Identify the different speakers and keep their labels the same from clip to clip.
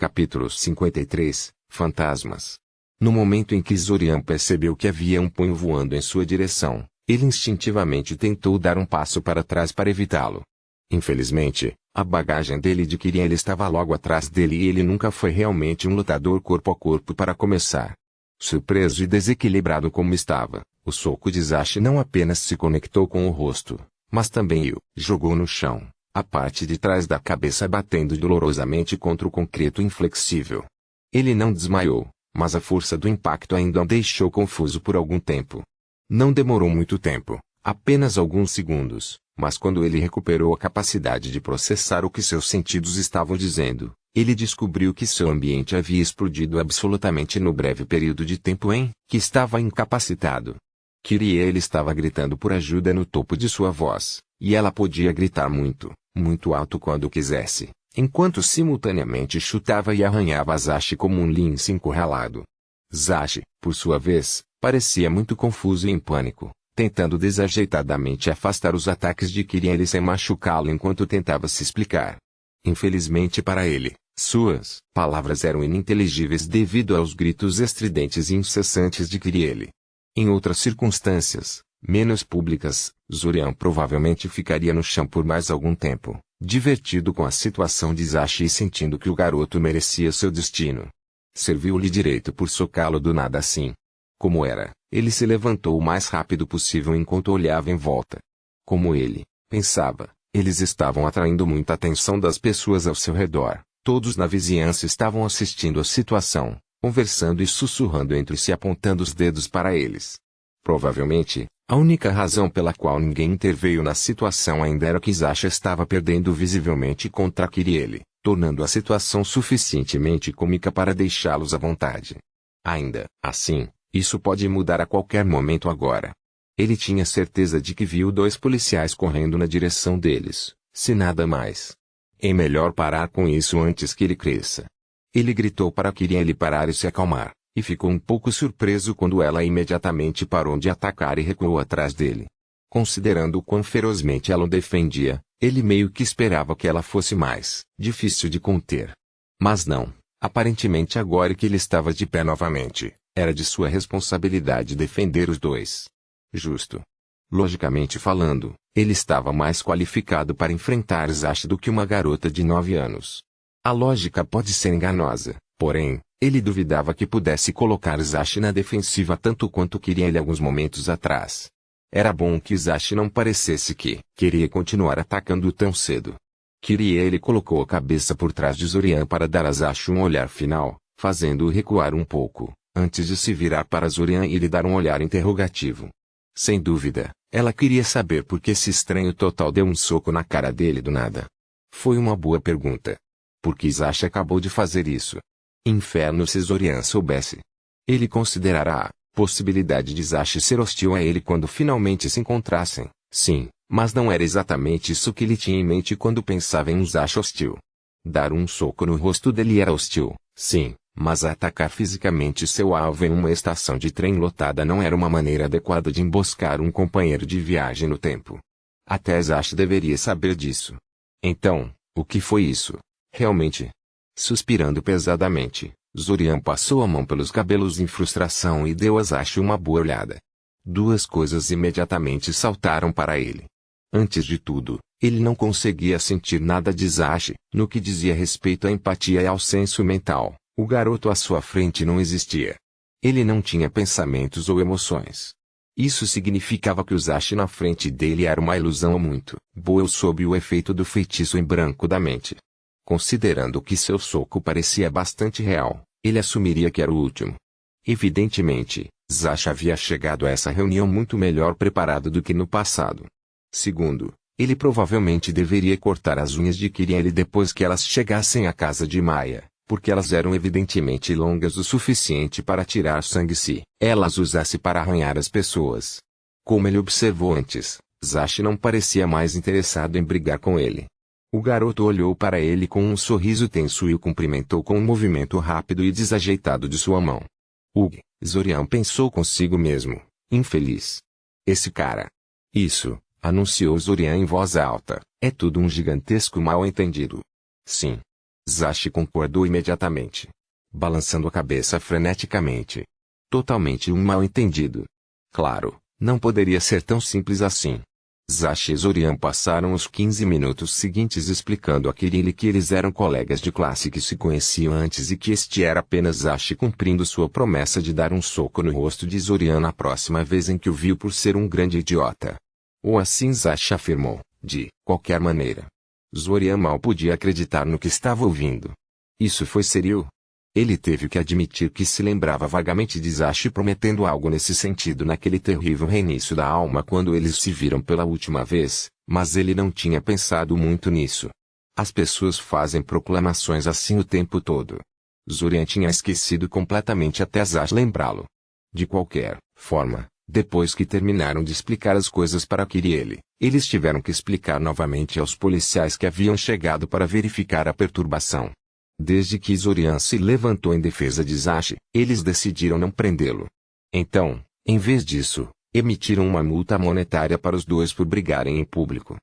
Speaker 1: Capítulo 53 Fantasmas. No momento em que Zorian percebeu que havia um punho voando em sua direção, ele instintivamente tentou dar um passo para trás para evitá-lo. Infelizmente, a bagagem dele de Kirin estava logo atrás dele e ele nunca foi realmente um lutador corpo a corpo para começar. Surpreso e desequilibrado como estava, o soco de Zashi não apenas se conectou com o rosto, mas também o jogou no chão, a parte de trás da cabeça batendo dolorosamente contra o concreto inflexível. Ele não desmaiou, mas a força do impacto ainda o deixou confuso por algum tempo. Não demorou muito tempo, apenas alguns segundos, mas quando ele recuperou a capacidade de processar o que seus sentidos estavam dizendo, ele descobriu que seu ambiente havia explodido absolutamente no breve período de tempo em que estava incapacitado. Kyrie estava gritando por ajuda no topo de sua voz, e ela podia gritar muito, muito alto quando quisesse, enquanto simultaneamente chutava e arranhava Zashi como um lince encurralado. Zashi, por sua vez, parecia muito confuso e em pânico, tentando desajeitadamente afastar os ataques de Kyrie sem machucá-lo enquanto tentava se explicar. Infelizmente para ele, suas palavras eram ininteligíveis devido aos gritos estridentes e incessantes de Kyrie. Em outras circunstâncias, menos públicas, Zorian provavelmente ficaria no chão por mais algum tempo, divertido com a situação de Zashi e sentindo que o garoto merecia seu destino. Serviu-lhe direito por socá-lo do nada assim. Como era, ele se levantou o mais rápido possível enquanto olhava em volta. Como ele pensava, eles estavam atraindo muita atenção das pessoas ao seu redor. Todos na vizinhança estavam assistindo a situação, conversando e sussurrando entre si apontando os dedos para eles. Provavelmente, a única razão pela qual ninguém interveio na situação ainda era que Zashi estava perdendo visivelmente contra Kyrie, tornando a situação suficientemente cômica para deixá-los à vontade. Ainda assim, isso pode mudar a qualquer momento agora. Ele tinha certeza de que viu dois policiais correndo na direção deles, se nada mais. É melhor parar com isso antes que ele cresça. Ele gritou para Kyrie parar e se acalmar, e ficou um pouco surpreso quando ela imediatamente parou de atacar e recuou atrás dele. Considerando o quão ferozmente ela o defendia, ele meio que esperava que ela fosse mais difícil de conter. Mas não, aparentemente agora que ele estava de pé novamente, era de sua responsabilidade defender os dois. Justo. Logicamente falando, ele estava mais qualificado para enfrentar Zashi do que uma garota de 9 anos. A lógica pode ser enganosa, porém, ele duvidava que pudesse colocar Zashi na defensiva tanto quanto queria ele alguns momentos atrás. Era bom que Zashi não parecesse que queria continuar atacando tão cedo. Ele colocou a cabeça por trás de Zorian para dar a Zashi um olhar final, fazendo-o recuar um pouco, antes de se virar para Zorian e lhe dar um olhar interrogativo. Sem dúvida, ela queria saber por que esse estranho total deu um soco na cara dele do nada. Foi uma boa pergunta. Por que Zashi acabou de fazer isso? Inferno se Zorian soubesse. Ele considerara a possibilidade de Zashi ser hostil a ele quando finalmente se encontrassem, sim, mas não era exatamente isso que ele tinha em mente quando pensava em um Zashi hostil. Dar um soco no rosto dele era hostil, sim, mas atacar fisicamente seu alvo em uma estação de trem lotada não era uma maneira adequada de emboscar um companheiro de viagem no tempo. Até Zashi deveria saber disso. Então, o que foi isso? Realmente? Suspirando pesadamente, Zorian passou a mão pelos cabelos em frustração e deu a Zashi uma boa olhada. Duas coisas imediatamente saltaram para ele. Antes de tudo, ele não conseguia sentir nada de Zashi, no que dizia respeito à empatia e ao senso mental. O garoto à sua frente não existia. Ele não tinha pensamentos ou emoções. Isso significava que o Zashi na frente dele era uma ilusão muito boa sob o efeito do feitiço em branco da mente. Considerando que seu soco parecia bastante real, ele assumiria que era o último. Evidentemente, Zashi havia chegado a essa reunião muito melhor preparado do que no passado. Segundo, ele provavelmente deveria cortar as unhas de Kyrie depois que elas chegassem à casa de Maya, porque elas eram evidentemente longas o suficiente para tirar sangue se ela as usasse para arranhar as pessoas. Como ele observou antes, Zashi não parecia mais interessado em brigar com ele. O garoto olhou para ele com um sorriso tenso e o cumprimentou com um movimento rápido e desajeitado de sua mão. Zorian pensou consigo mesmo, infeliz. Esse cara. Isso, anunciou Zorian em voz alta, é tudo um gigantesco mal-entendido. Sim. Zashi concordou imediatamente, balançando a cabeça freneticamente. Totalmente um mal-entendido. Claro, não poderia ser tão simples assim. Zashi e Zorian passaram os 15 minutos seguintes explicando a Kirili que eles eram colegas de classe que se conheciam antes e que este era apenas Zashi cumprindo sua promessa de dar um soco no rosto de Zorian na próxima vez em que o viu por ser um grande idiota. Ou assim Zashi afirmou, de qualquer maneira. Zorian mal podia acreditar no que estava ouvindo. Isso foi sério? Ele teve que admitir que se lembrava vagamente de Zashi prometendo algo nesse sentido naquele terrível reinício da alma quando eles se viram pela última vez, mas ele não tinha pensado muito nisso. As pessoas fazem proclamações assim o tempo todo. Zorian tinha esquecido completamente até Zashi lembrá-lo. De qualquer forma, depois que terminaram de explicar as coisas para Kirili, eles tiveram que explicar novamente aos policiais que haviam chegado para verificar a perturbação. Desde que Zorian se levantou em defesa de Zashi, eles decidiram não prendê-lo. Então, em vez disso, emitiram uma multa monetária para os dois por brigarem em público.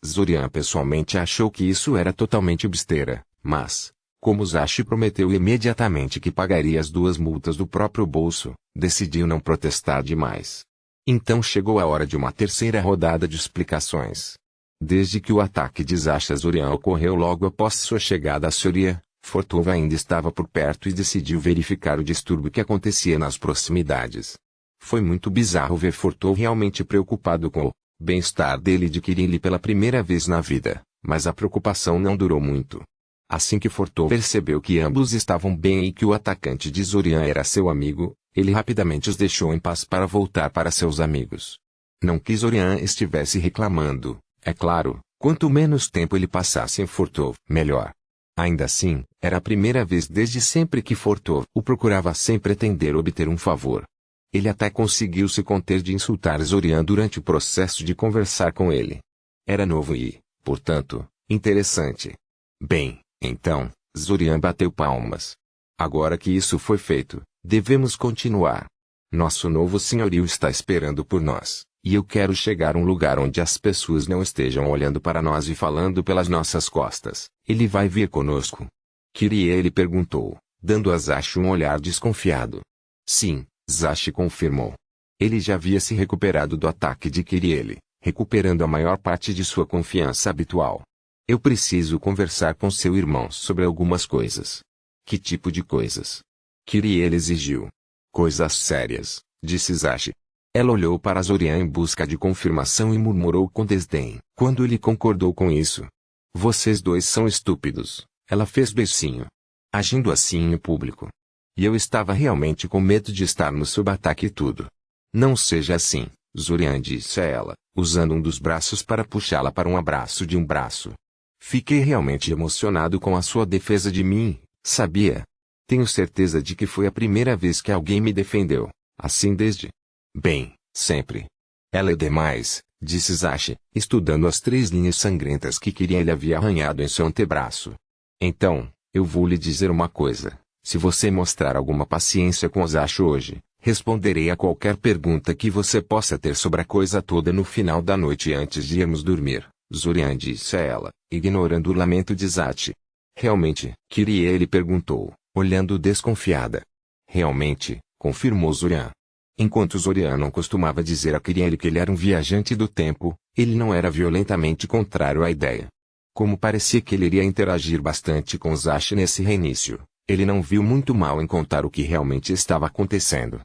Speaker 1: Zorian pessoalmente achou que isso era totalmente besteira, mas, como Zashi prometeu imediatamente que pagaria as duas multas do próprio bolso, decidiu não protestar demais. Então chegou a hora de uma terceira rodada de explicações. Desde que o ataque de Zashi a Zorian ocorreu logo após sua chegada a Soria, Fortov ainda estava por perto e decidiu verificar o distúrbio que acontecia nas proximidades. Foi muito bizarro ver Fortov realmente preocupado com o bem-estar dele e de Kirili pela primeira vez na vida, mas a preocupação não durou muito. Assim que Fortov percebeu que ambos estavam bem e que o atacante de Zorian era seu amigo, ele rapidamente os deixou em paz para voltar para seus amigos. Não que Zorian estivesse reclamando, é claro, quanto menos tempo ele passasse em Fortov, melhor. Ainda assim, era a primeira vez desde sempre que Fortov o procurava sem pretender obter um favor. Ele até conseguiu se conter de insultar Zorian durante o processo de conversar com ele. Era novo e, portanto, interessante. Bem, então, Zorian bateu palmas. Agora que isso foi feito, devemos continuar. Nosso novo senhorio está esperando por nós, e eu quero chegar a um lugar onde as pessoas não estejam olhando para nós e falando pelas nossas costas. Ele vai vir conosco? Kirili perguntou, dando a Zashi um olhar desconfiado. Sim, Zashi confirmou. Ele já havia se recuperado do ataque de Kirili, recuperando a maior parte de sua confiança habitual. Eu preciso conversar com seu irmão sobre algumas coisas. Que tipo de coisas? Kirili exigiu. Coisas sérias, disse Zashi. Ela olhou para Zorian em busca de confirmação e murmurou com desdém, quando ele concordou com isso. Vocês dois são estúpidos, ela fez beicinho. Agindo assim em público. E eu estava realmente com medo de estar no subataque e tudo. Não seja assim, Zorian disse a ela, usando um dos braços para puxá-la para um abraço de um braço. Fiquei realmente emocionado com a sua defesa de mim, sabia? Tenho certeza de que foi a primeira vez que alguém me defendeu, assim desde... Bem, sempre. Ela é demais, disse Zashi, estudando as 3 linhas sangrentas que Kirili havia arranhado em seu antebraço. Então, eu vou lhe dizer uma coisa. Se você mostrar alguma paciência com Zashi hoje, responderei a qualquer pergunta que você possa ter sobre a coisa toda no final da noite antes de irmos dormir, Zorian disse a ela, ignorando o lamento de Zashi. Realmente? Kirili perguntou, olhando desconfiada. Realmente, confirmou Zorian. Enquanto Zorian não costumava dizer a Kirili que ele era um viajante do tempo, ele não era violentamente contrário à ideia. Como parecia que ele iria interagir bastante com Zashi nesse reinício, ele não viu muito mal em contar o que realmente estava acontecendo.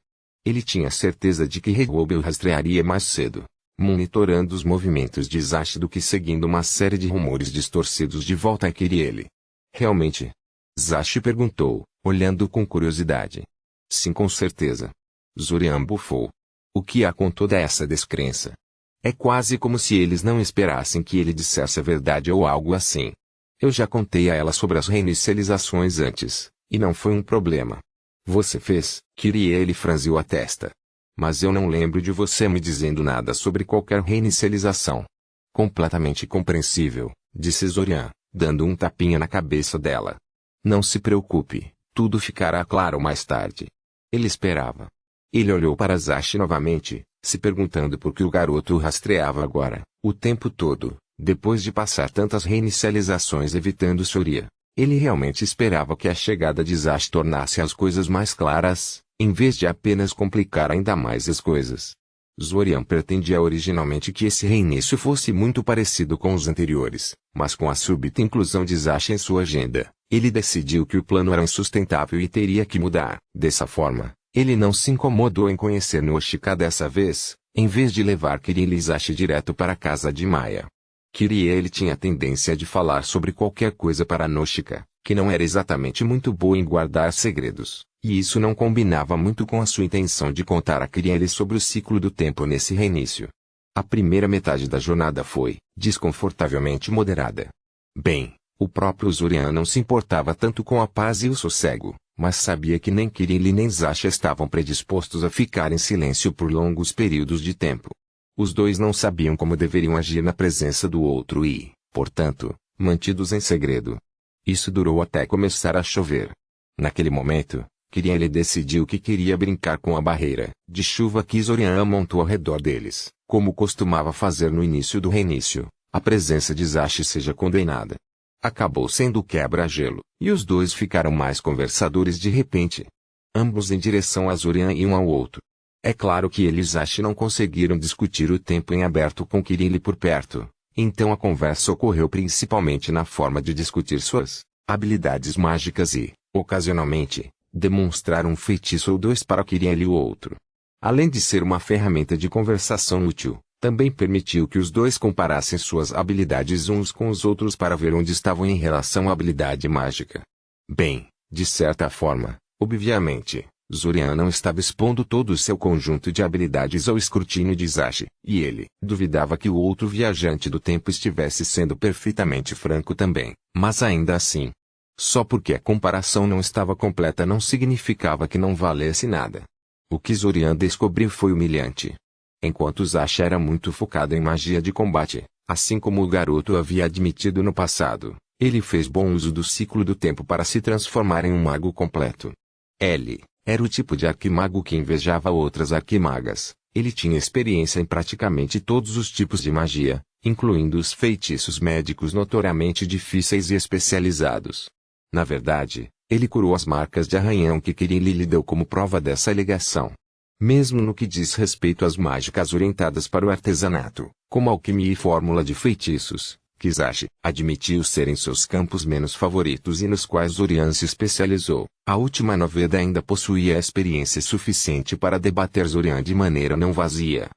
Speaker 1: Ele tinha certeza de que Ryuobe o rastrearia mais cedo, monitorando os movimentos de Zashi do que seguindo uma série de rumores distorcidos de volta a Kirili. Realmente? Zashi perguntou, olhando com curiosidade. Sim, com certeza. Zorian bufou. O que há com toda essa descrença? É quase como se eles não esperassem que ele dissesse a verdade ou algo assim. Eu já contei a ela sobre as reinicializações antes, e não foi um problema. Você fez? Kirili franziu a testa. Mas eu não lembro de você me dizendo nada sobre qualquer reinicialização. Completamente compreensível, disse Zorian, dando um tapinha na cabeça dela. Não se preocupe, tudo ficará claro mais tarde. Ele esperava. Ele olhou para Zashi novamente, se perguntando por que o garoto o rastreava agora, o tempo todo, depois de passar tantas reinicializações evitando Soria. Ele realmente esperava que a chegada de Zash tornasse as coisas mais claras, em vez de apenas complicar ainda mais as coisas. Zorian pretendia originalmente que esse reinício fosse muito parecido com os anteriores, mas com a súbita inclusão de Zash em sua agenda, ele decidiu que o plano era insustentável e teria que mudar. Dessa forma, ele não se incomodou em conhecer Noshika dessa vez, em vez de levar Kirin e Zash direto para a casa de Maya. Kirie tinha a tendência de falar sobre qualquer coisa para Noshika, que não era exatamente muito boa em guardar segredos, e isso não combinava muito com a sua intenção de contar a Kirie sobre o ciclo do tempo nesse reinício. A primeira metade da jornada foi, desconfortavelmente moderada. Bem, o próprio Zorian não se importava tanto com a paz e o sossego, mas sabia que nem Kirin nem Zash estavam predispostos a ficar em silêncio por longos períodos de tempo. Os dois não sabiam como deveriam agir na presença do outro e, portanto, mantidos em segredo. Isso durou até começar a chover. Naquele momento, Kirin decidiu que queria brincar com a barreira de chuva que Zorian montou ao redor deles, como costumava fazer no início do reinício. A presença de Zash seja condenada. Acabou sendo quebra-gelo, e os dois ficaram mais conversadores de repente. Ambos em direção a Zorian e um ao outro. É claro que eles e Zash não conseguiram discutir o tempo em aberto com Kirin por perto, então a conversa ocorreu principalmente na forma de discutir suas habilidades mágicas e, ocasionalmente, demonstrar um feitiço ou dois para Kirin e o outro. Além de ser uma ferramenta de conversação útil, também permitiu que os dois comparassem suas habilidades uns com os outros para ver onde estavam em relação à habilidade mágica. Bem, de certa forma, obviamente, Zorian não estava expondo todo o seu conjunto de habilidades ao escrutínio de Zash, e ele duvidava que o outro viajante do tempo estivesse sendo perfeitamente franco também, mas ainda assim. Só porque a comparação não estava completa não significava que não valesse nada. O que Zorian descobriu foi humilhante. Enquanto Zash era muito focado em magia de combate, assim como o garoto havia admitido no passado, ele fez bom uso do ciclo do tempo para se transformar em um mago completo. Ele era o tipo de arquimago que invejava outras arquimagas. Ele tinha experiência em praticamente todos os tipos de magia, incluindo os feitiços médicos notoriamente difíceis e especializados. Na verdade, ele curou as marcas de arranhão que Kirin lhe deu como prova dessa alegação. Mesmo no que diz respeito às mágicas orientadas para o artesanato, como alquimia e fórmula de feitiços, que Zash admitiu serem seus campos menos favoritos e nos quais Zorian se especializou, a última noveda ainda possuía experiência suficiente para debater Zorian de maneira não vazia.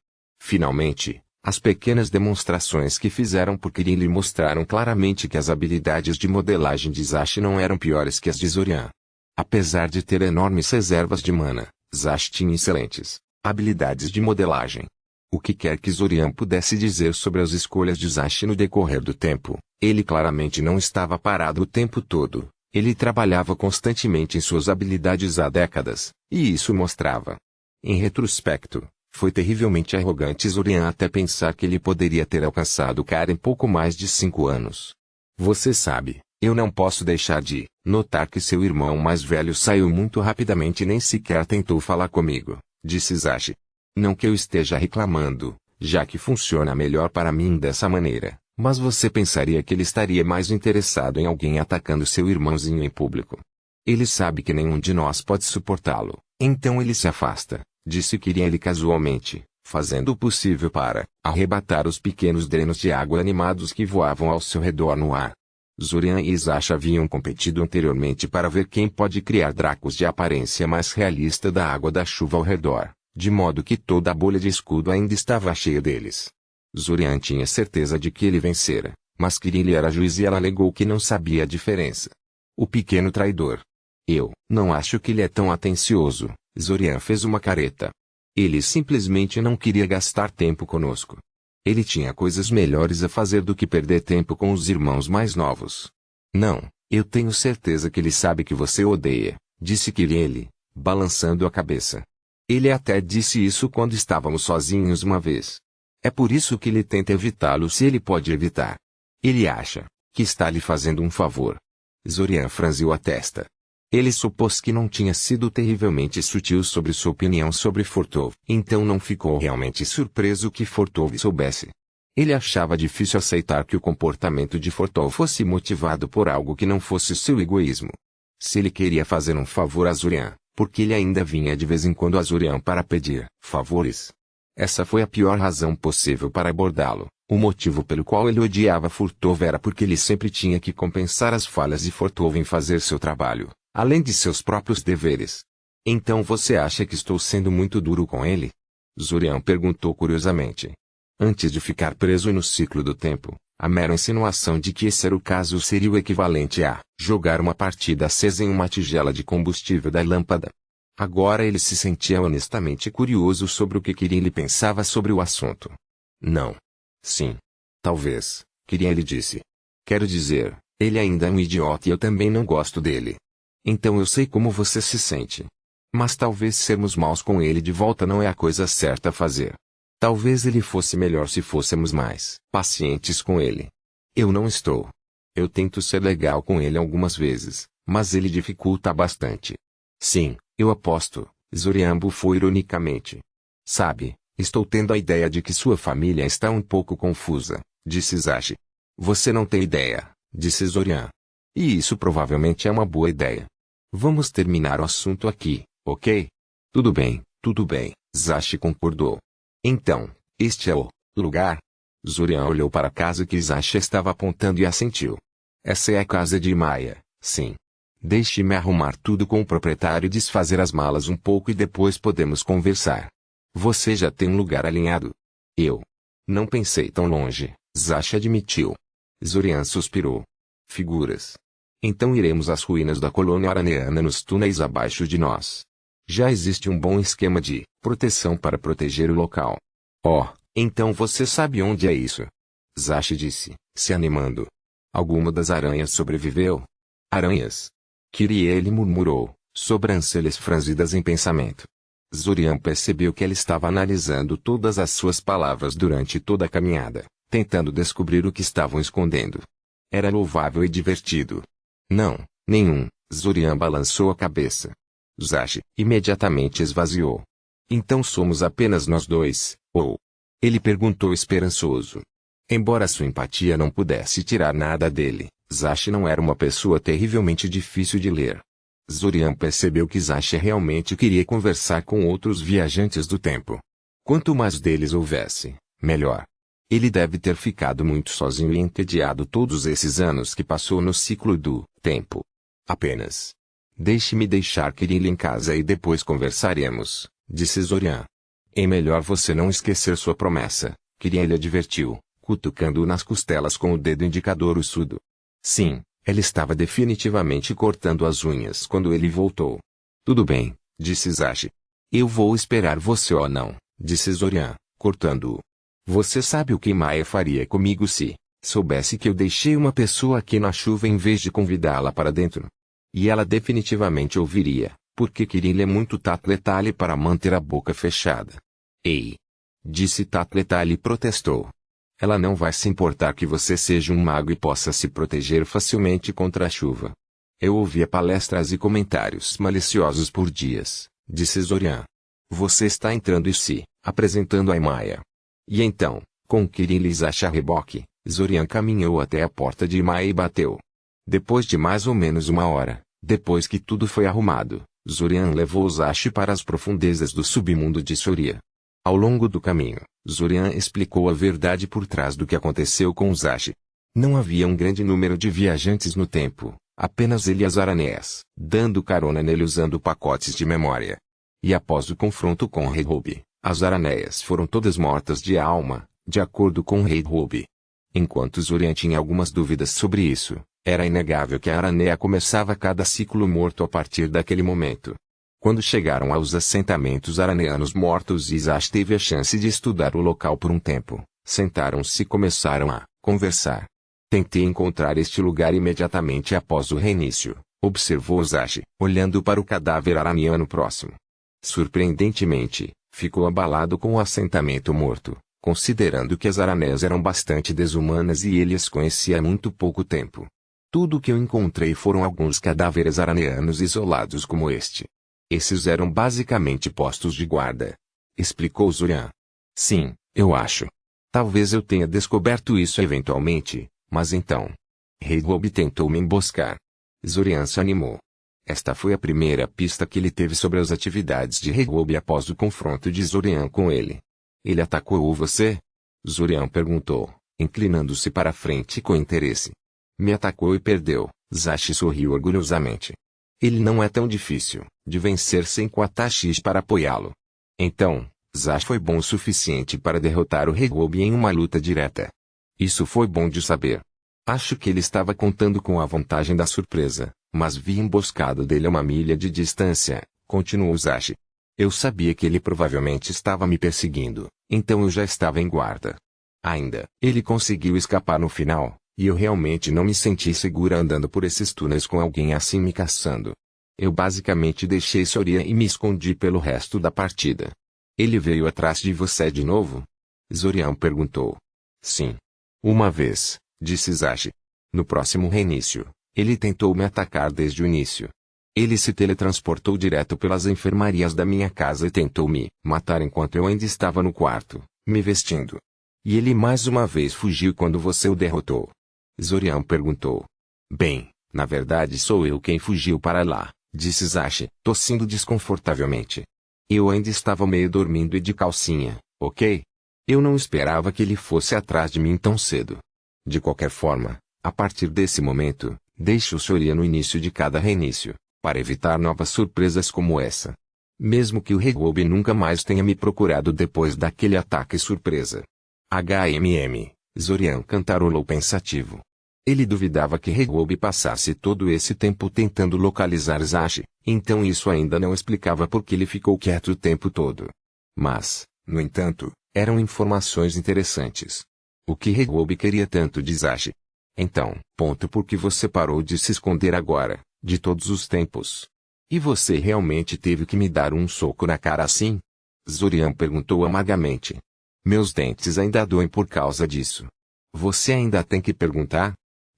Speaker 1: Finalmente, as pequenas demonstrações que fizeram por Kirin lhe mostraram claramente que as habilidades de modelagem de Zash não eram piores que as de Zorian. Apesar de ter enormes reservas de mana, Zash tinha excelentes habilidades de modelagem. O que quer que Zorian pudesse dizer sobre as escolhas de Zash no decorrer do tempo, ele claramente não estava parado o tempo todo. Ele trabalhava constantemente em suas habilidades há décadas, e isso mostrava. Em retrospecto, foi terrivelmente arrogante Zorian até pensar que ele poderia ter alcançado o cara em pouco mais de 5 anos. Você sabe, eu não posso deixar de notar que seu irmão mais velho saiu muito rapidamente e nem sequer tentou falar comigo, disse Zash. Não que eu esteja reclamando, já que funciona melhor para mim dessa maneira, mas você pensaria que ele estaria mais interessado em alguém atacando seu irmãozinho em público. Ele sabe que nenhum de nós pode suportá-lo, então ele se afasta, disse Kirin casualmente, fazendo o possível para arrebatar os pequenos drenos de água animados que voavam ao seu redor no ar. Zorian e Zash haviam competido anteriormente para ver quem pode criar dracos de aparência mais realista da água da chuva ao redor, de modo que toda a bolha de escudo ainda estava cheia deles. Zorian tinha certeza de que ele vencera, mas Kirin era juiz e ela alegou que não sabia a diferença. O pequeno traidor. Eu não acho que ele é tão atencioso, Zorian fez uma careta. Ele simplesmente não queria gastar tempo conosco. Ele tinha coisas melhores a fazer do que perder tempo com os irmãos mais novos. Não, eu tenho certeza que ele sabe que você odeia, disse Kirin, balançando a cabeça. Ele até disse isso quando estávamos sozinhos uma vez. É por isso que ele tenta evitá-lo se ele pode evitar. Ele acha que está lhe fazendo um favor. Zorian franziu a testa. Ele supôs que não tinha sido terrivelmente sutil sobre sua opinião sobre Fortov, então não ficou realmente surpreso que Fortov soubesse. Ele achava difícil aceitar que o comportamento de Fortol fosse motivado por algo que não fosse seu egoísmo. Se ele queria fazer um favor a Zurian, porque ele ainda vinha de vez em quando a Zurian para pedir favores. Essa foi a pior razão possível para abordá-lo. O motivo pelo qual ele odiava Fortov era porque ele sempre tinha que compensar as falhas de Fortov em fazer seu trabalho, além de seus próprios deveres. Então você acha que estou sendo muito duro com ele? Zurian perguntou curiosamente. Antes de ficar preso no ciclo do tempo, a mera insinuação de que esse era o caso seria o equivalente a jogar uma partida acesa em uma tigela de combustível da lâmpada. Agora ele se sentia honestamente curioso sobre o que Kirin pensava sobre o assunto. Não. Sim. Talvez, Kirin lhe disse. Quero dizer, ele ainda é um idiota e eu também não gosto dele. Então eu sei como você se sente. Mas talvez sermos maus com ele de volta não é a coisa certa a fazer. Talvez ele fosse melhor se fôssemos mais pacientes com ele. Eu não estou. Eu tento ser legal com ele algumas vezes, mas ele dificulta bastante. Sim, eu aposto, Zurian bufou ironicamente. Sabe, estou tendo a ideia de que sua família está um pouco confusa, disse Zashi. Você não tem ideia, disse Zurian. E isso provavelmente é uma boa ideia. Vamos terminar o assunto aqui, ok? Tudo bem, Zashi concordou. Então, este é o lugar? Zurian olhou para a casa que Zashi estava apontando e assentiu. Essa é a casa de Maia, sim. Deixe-me arrumar tudo com o proprietário e desfazer as malas um pouco e depois podemos conversar. Você já tem um lugar alinhado? Eu não pensei tão longe, Zashi admitiu. Zurian suspirou. Figuras. Então iremos às ruínas da colônia araneana nos túneis abaixo de nós. Já existe um bom esquema de proteção para proteger o local. Oh, então você sabe onde é isso? Zashi disse, se animando. Alguma das aranhas sobreviveu? Aranhas? Kyrie murmurou, sobrancelhas franzidas em pensamento. Zurian percebeu que ela estava analisando todas as suas palavras durante toda a caminhada, tentando descobrir o que estavam escondendo. Era louvável e divertido. Não, nenhum, Zurian balançou a cabeça. Zashi imediatamente esvaziou. Então somos apenas nós dois, ou? Ele perguntou esperançoso. Embora sua empatia não pudesse tirar nada dele, Zashi não era uma pessoa terrivelmente difícil de ler. Zurian percebeu que Zashi realmente queria conversar com outros viajantes do tempo. Quanto mais deles houvesse, melhor. Ele deve ter ficado muito sozinho e entediado todos esses anos que passou no ciclo do tempo. Apenas. Deixe-me deixar Kirin em casa e depois conversaremos, disse Zurian. É melhor você não esquecer sua promessa, Kirin lhe advertiu, cutucando-o nas costelas com o dedo indicador ossudo. Sim, ela estava definitivamente cortando as unhas quando ele voltou. Tudo bem, disse Zashi. Eu vou esperar você ou não, disse Zurian, cortando-o. Você sabe o que Maia faria comigo se soubesse que eu deixei uma pessoa aqui na chuva em vez de convidá-la para dentro? E ela definitivamente ouviria, porque Kirin é muito Tatletale para manter a boca fechada. Ei! Disse Tatletale e protestou. Ela não vai se importar que você seja um mago e possa se proteger facilmente contra a chuva. Eu ouvia palestras e comentários maliciosos por dias, disse Zurian. Você está entrando e se apresentando a Maia. E então, com Kirin e Zashi a reboque, Zurian caminhou até a porta de Maia e bateu. Depois de mais ou menos uma hora, depois que tudo foi arrumado, Zurian levou Zashi para as profundezas do submundo de Soria. Ao longo do caminho, Zurian explicou a verdade por trás do que aconteceu com Zashi. Não havia um grande número de viajantes no tempo, apenas ele e as aranhas, dando carona nele usando pacotes de memória. E após o confronto com Rei Ruby, as aranhas foram todas mortas de alma, de acordo com Rei Ruby. Enquanto Zurian tinha algumas dúvidas sobre isso, era inegável que a aranha começava cada ciclo morto a partir daquele momento. Quando chegaram aos assentamentos araneanos mortos e Zashi teve a chance de estudar o local por um tempo, sentaram-se e começaram a conversar. Tentei encontrar este lugar imediatamente após o reinício, observou Zashi, olhando para o cadáver araneano próximo. Surpreendentemente, ficou abalado com o assentamento morto, considerando que as aranhas eram bastante desumanas e ele as conhecia há muito pouco tempo. Tudo o que eu encontrei foram alguns cadáveres araneanos isolados como este. Esses eram basicamente postos de guarda. Explicou Zurian. Sim, eu acho. Talvez eu tenha descoberto isso eventualmente, mas então... Rehob tentou me emboscar. Zorian se animou. Esta foi a primeira pista que ele teve sobre as atividades de Rehob após o confronto de Zorian com ele. Ele atacou você? Zorian perguntou, inclinando-se para a frente com interesse. Me atacou e perdeu, Zashi sorriu orgulhosamente. Ele não é tão difícil de vencer sem Quatashi para apoiá-lo. Então, Zashi foi bom o suficiente para derrotar o Rehob em uma luta direta. Isso foi bom de saber. Acho que ele estava contando com a vantagem da surpresa, mas vi emboscado dele a uma milha de distância, continuou Zashi. Eu sabia que ele provavelmente estava me perseguindo, então eu já estava em guarda. Ainda, ele conseguiu escapar no final, e eu realmente não me senti segura andando por esses túneis com alguém assim me caçando. Eu basicamente deixei Soria e me escondi pelo resto da partida. Ele veio atrás de você de novo? Zorian perguntou. Sim. Uma vez, disse Zashi. No próximo reinício, ele tentou me atacar desde o início. Ele se teletransportou direto pelas enfermarias da minha casa e tentou me matar enquanto eu ainda estava no quarto, me vestindo. E ele mais uma vez fugiu quando você o derrotou. Zorian perguntou. Bem, na verdade sou eu quem fugiu para lá, disse Zashi, tossindo desconfortavelmente. Eu ainda estava meio dormindo e de calcinha, ok? Eu não esperava que ele fosse atrás de mim tão cedo. De qualquer forma, a partir desse momento, deixe o Soria no início de cada reinício, para evitar novas surpresas como essa. Mesmo que o Rehob nunca mais tenha me procurado depois daquele ataque surpresa. Zorian cantarolou pensativo. Ele duvidava que Rehob passasse todo esse tempo tentando localizar Zashi, então isso ainda não explicava por que ele ficou quieto o tempo todo. Mas, no entanto, eram informações interessantes. O que Rehob queria tanto de Zashi? Então, por que você parou de se esconder agora, de todos os tempos? E você realmente teve que me dar um soco na cara assim? Zorian perguntou amargamente. Meus dentes ainda doem por causa disso. Você ainda tem que perguntar?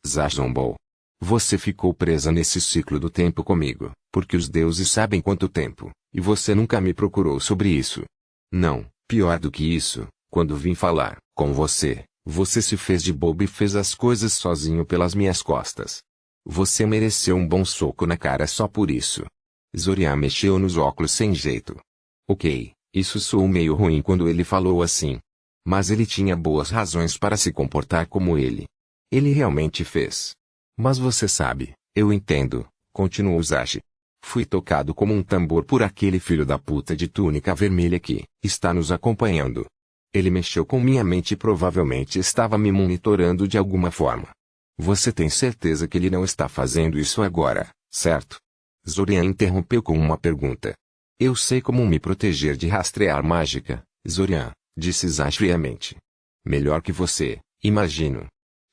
Speaker 1: Zashi zombou. Você ficou presa nesse ciclo do tempo comigo, porque os deuses sabem quanto tempo, e você nunca me procurou sobre isso. Não, pior do que isso, quando vim falar com você, você se fez de bobo e fez as coisas sozinho pelas minhas costas. Você mereceu um bom soco na cara só por isso. Zorian mexeu nos óculos sem jeito. Ok, isso soou meio ruim quando ele falou assim. Mas ele tinha boas razões para se comportar como ele. Ele realmente fez. Mas você sabe, eu entendo, continuou Zashi. Fui tocado como um tambor por aquele filho da puta de túnica vermelha que está nos acompanhando. Ele mexeu com minha mente e provavelmente estava me monitorando de alguma forma. Você tem certeza que ele não está fazendo isso agora, certo? Zorian interrompeu com uma pergunta. Eu sei como me proteger de rastrear mágica, Zorian, disse Zashi friamente. Melhor que você, imagino.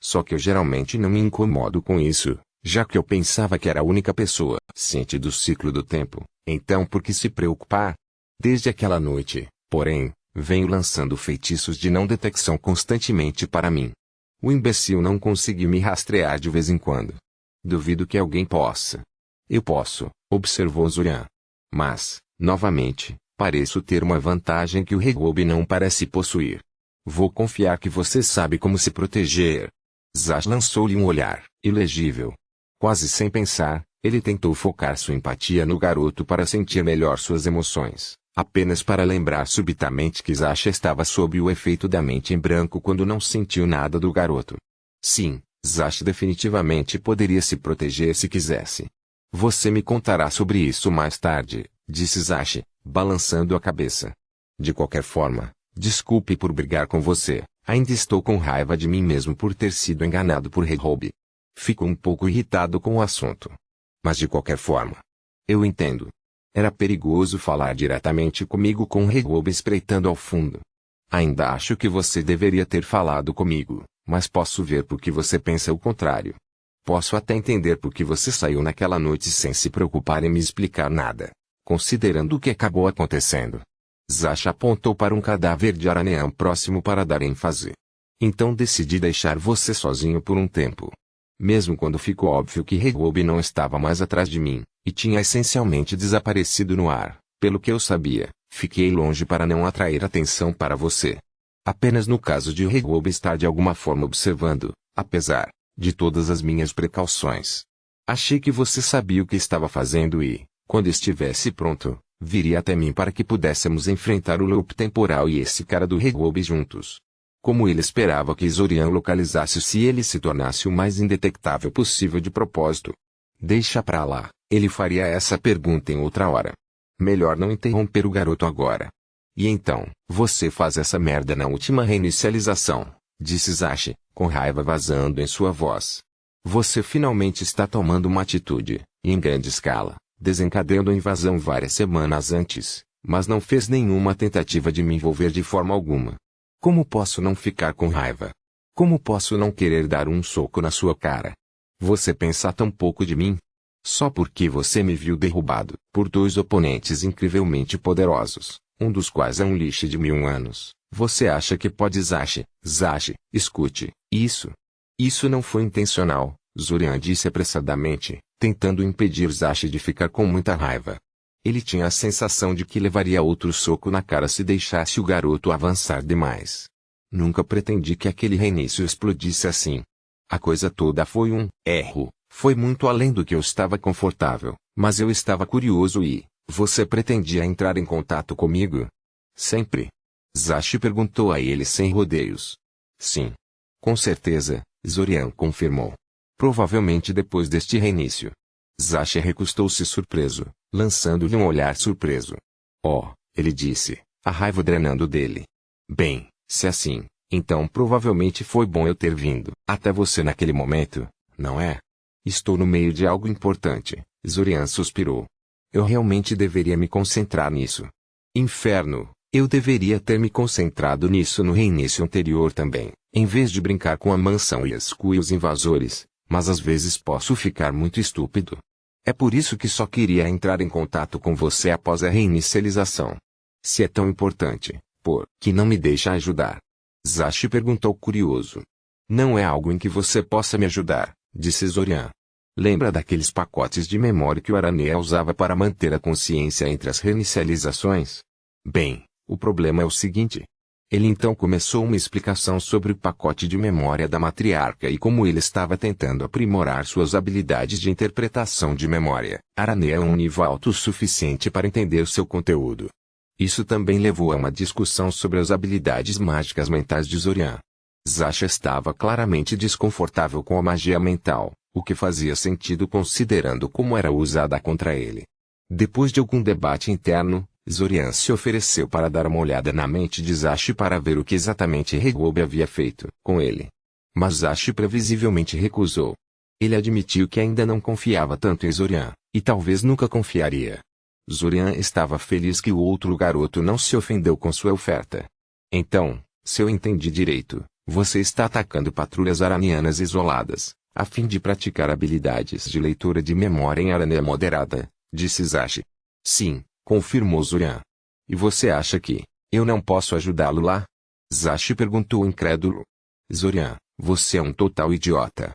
Speaker 1: Só que eu geralmente não me incomodo com isso, já que eu pensava que era a única pessoa ciente do ciclo do tempo, então por que se preocupar? Desde aquela noite, porém, venho lançando feitiços de não detecção constantemente para mim. O imbecil não conseguiu me rastrear de vez em quando. Duvido que alguém possa. Eu posso, observou Zorian. Mas, novamente, pareço ter uma vantagem que o Rehob não parece possuir. Vou confiar que você sabe como se proteger. Zashi lançou-lhe um olhar ilegível. Quase sem pensar, ele tentou focar sua empatia no garoto para sentir melhor suas emoções, apenas para lembrar subitamente que Zashi estava sob o efeito da mente em branco quando não sentiu nada do garoto. Sim, Zashi definitivamente poderia se proteger se quisesse. Você me contará sobre isso mais tarde, disse Zashi, balançando a cabeça. De qualquer forma, desculpe por brigar com você, ainda estou com raiva de mim mesmo por ter sido enganado por Rehob. Fico um pouco irritado com o assunto. Mas de qualquer forma, eu entendo. Era perigoso falar diretamente comigo com Rehob espreitando ao fundo. Ainda acho que você deveria ter falado comigo, mas posso ver por que você pensa o contrário. Posso até entender por que você saiu naquela noite sem se preocupar em me explicar nada, considerando o que acabou acontecendo. Zashi apontou para um cadáver de Aranean próximo para dar ênfase. Então decidi deixar você sozinho por um tempo. Mesmo quando ficou óbvio que Rehob não estava mais atrás de mim, e tinha essencialmente desaparecido no ar, pelo que eu sabia, fiquei longe para não atrair atenção para você. Apenas no caso de Rehob estar de alguma forma observando, apesar de todas as minhas precauções. Achei que você sabia o que estava fazendo e, quando estivesse pronto, viria até mim para que pudéssemos enfrentar o loop temporal e esse cara do Rehob juntos. Como ele esperava que Zorian localizasse se ele se tornasse o mais indetectável possível de propósito. Deixa pra lá, ele faria essa pergunta em outra hora. Melhor não interromper o garoto agora. E então, você faz essa merda na última reinicialização, disse Zashi, com raiva vazando em sua voz. Você finalmente está tomando uma atitude, em grande escala, desencadeando a invasão várias semanas antes, mas não fez nenhuma tentativa de me envolver de forma alguma. Como posso não ficar com raiva? Como posso não querer dar um soco na sua cara? Você pensa tão pouco de mim? Só porque você me viu derrubado por dois oponentes incrivelmente poderosos, um dos quais é um lixo de 1000 anos, você acha que pode Zashi, escute, isso. Isso não foi intencional, Zorian disse apressadamente, tentando impedir Zashi de ficar com muita raiva. Ele tinha a sensação de que levaria outro soco na cara se deixasse o garoto avançar demais. Nunca pretendi que aquele reinício explodisse assim. A coisa toda foi um erro, foi muito além do que eu estava confortável, mas eu estava curioso e, você pretendia entrar em contato comigo? Sempre? Zashi perguntou a ele sem rodeios. Sim. Com certeza, Zorian confirmou. Provavelmente depois deste reinício. Zashi recostou-se surpreso, lançando-lhe um olhar surpreso. Oh, ele disse, a raiva drenando dele. Bem, se assim, então provavelmente foi bom eu ter vindo até você naquele momento, não é? Estou no meio de algo importante, Zorian suspirou. Eu realmente deveria me concentrar nisso. Inferno, eu deveria ter me concentrado nisso no reinício anterior também, em vez de brincar com a mansão e os invasores, mas às vezes posso ficar muito estúpido. É por isso que só queria entrar em contato com você após a reinicialização. Se é tão importante, por que não me deixa ajudar? Zashi perguntou curioso. Não é algo em que você possa me ajudar, disse Zorian. Lembra daqueles pacotes de memória que o Aranea usava para manter a consciência entre as reinicializações? Bem, o problema é o seguinte. Ele então começou uma explicação sobre o pacote de memória da matriarca e como ele estava tentando aprimorar suas habilidades de interpretação de memória. Aranea é um nível alto o suficiente para entender seu conteúdo. Isso também levou a uma discussão sobre as habilidades mágicas mentais de Zorian. Zashi estava claramente desconfortável com a magia mental, o que fazia sentido considerando como era usada contra ele. Depois de algum debate interno, Zorian se ofereceu para dar uma olhada na mente de Zashi para ver o que exatamente Rehob havia feito com ele. Mas Zashi previsivelmente recusou. Ele admitiu que ainda não confiava tanto em Zorian, e talvez nunca confiaria. Zorian estava feliz que o outro garoto não se ofendeu com sua oferta. Então, se eu entendi direito, você está atacando patrulhas aranianas isoladas, a fim de praticar habilidades de leitura de memória em Aranea moderada, disse Zashi. Sim. Confirmou Zorian. E você acha que eu não posso ajudá-lo lá? Zashi perguntou incrédulo. Zorian, você é um total idiota.